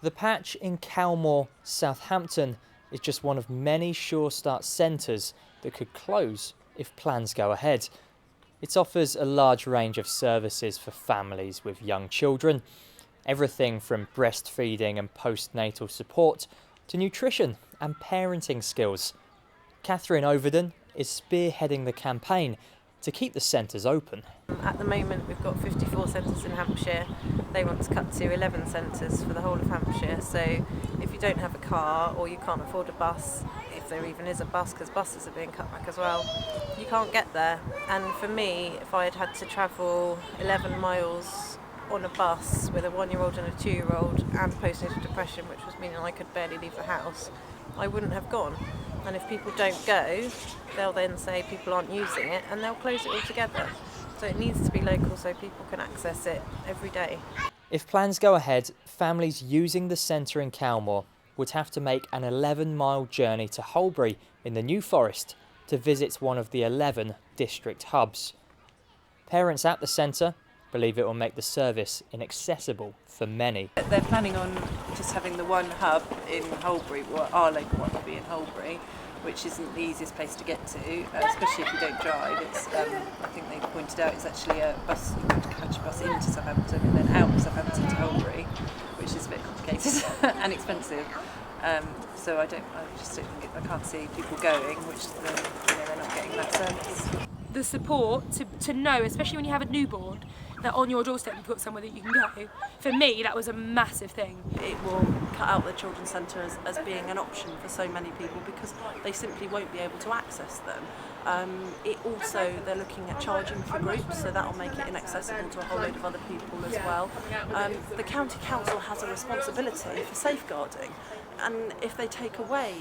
The patch in Calmore, Southampton, is just one of many Sure Start centres that could close if plans go ahead. It offers a large range of services for families with young children, everything from breastfeeding and postnatal support to nutrition and parenting skills. Catherine Overden is spearheading the campaign to keep the centres open. At the moment we've got 54 centres in Hampshire. They want to cut to 11 centres for the whole of Hampshire, so if you don't have a car or you can't afford a bus, if there even is a bus, because buses are being cut back as well, you can't get there. And for me, if I had to travel 11 miles on a bus with a 1-year-old and a 2-year-old and postnatal depression, which was meaning I could barely leave the house, I wouldn't have gone. And if people don't go, they'll then say people aren't using it and they'll close it altogether. So it needs to be local so people can access it every day. If plans go ahead, families using the centre in Calmore would have to make an 11-mile journey to Holbury in the New Forest to visit one of the 11 district hubs. Parents at the centre believe it will make the service inaccessible for many. They're planning on just having the one hub in Holbury, or our local one will be in Holbury, which isn't the easiest place to get to, especially if you don't drive. It's, I think they pointed out, it's actually a bus, you have to catch a bus into Southampton and then out of Southampton to Holbury, which is a bit complicated and expensive. So I just don't think I can't see people going, which they're not getting that service. The support to know, especially when you have a newborn, that on your doorstep you've got somewhere that you can go. For me, that was a massive thing. It will cut out the children's centre as being an option for so many people because they simply won't be able to access them. They're looking at charging for groups, so that will make it inaccessible to a whole load of other people as well. The county council has a responsibility for safeguarding, and if they take away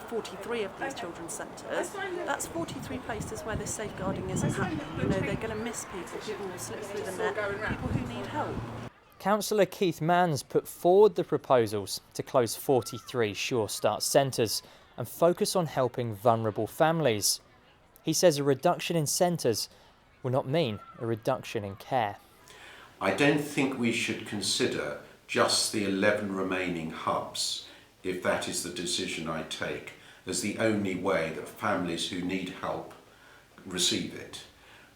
43 of these children's centres, that's 43 places where this safeguarding isn't happening. You know, they're going to miss people will slip through the net, people who need help. Councillor Keith Manns put forward the proposals to close 43 Sure Start centres and focus on helping vulnerable families. He says a reduction in centres will not mean a reduction in care. I don't think we should consider just the 11 remaining hubs, if that is the decision I take, as the only way that families who need help receive it.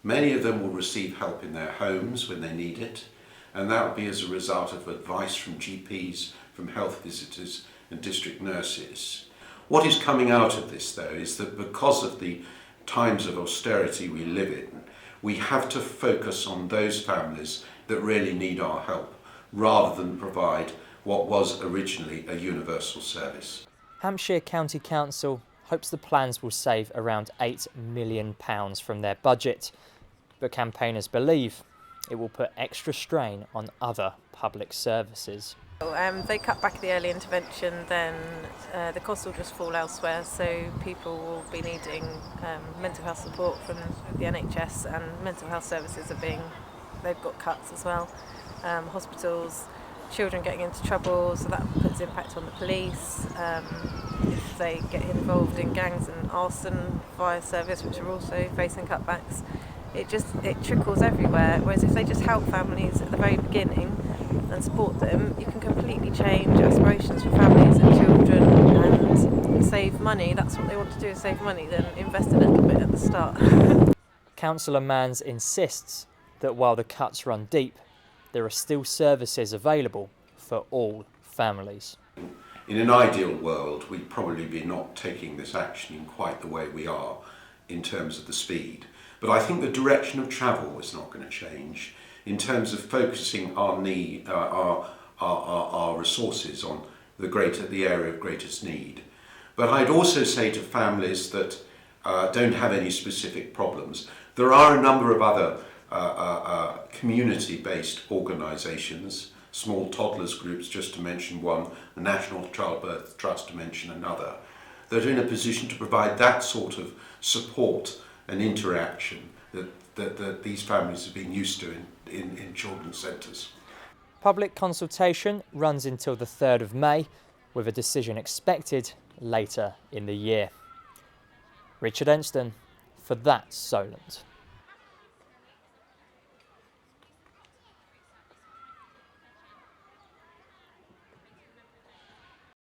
Many of them will receive help in their homes when they need it, and that will be as a result of advice from GPs, from health visitors and district nurses. What is coming out of this, though, is that because of the times of austerity we live in, we have to focus on those families that really need our help, rather than provide what was originally a universal service. Hampshire County Council hopes the plans will save around £8 million from their budget, but campaigners believe it will put extra strain on other public services. They cut back the early intervention, then the cost will just fall elsewhere, so people will be needing mental health support from the NHS, and mental health services they've got cuts as well. Hospitals, children getting into trouble, so that puts impact on the police. If they get involved in gangs and arson, fire service, which are also facing cutbacks, it trickles everywhere. Whereas if they just help families at the very beginning and support them, you can completely change aspirations for families and children and save money. That's what they want to do, is save money, then invest a little bit at the start. Councillor Manns insists that while the cuts run deep, there are still services available for all families. In an ideal world, we'd probably be not taking this action in quite the way we are in terms of the speed. But I think the direction of travel is not going to change in terms of focusing our resources on the area of greatest need. But I'd also say to families that don't have any specific problems, there are a number of other community-based organisations, small toddlers groups, just to mention one, the National Childbirth Trust to mention another, that are in a position to provide that sort of support and interaction that these families have been used to in children's centres. Public consultation runs until the 3rd of May, with a decision expected later in the year. Richard Ensten for That's Solent.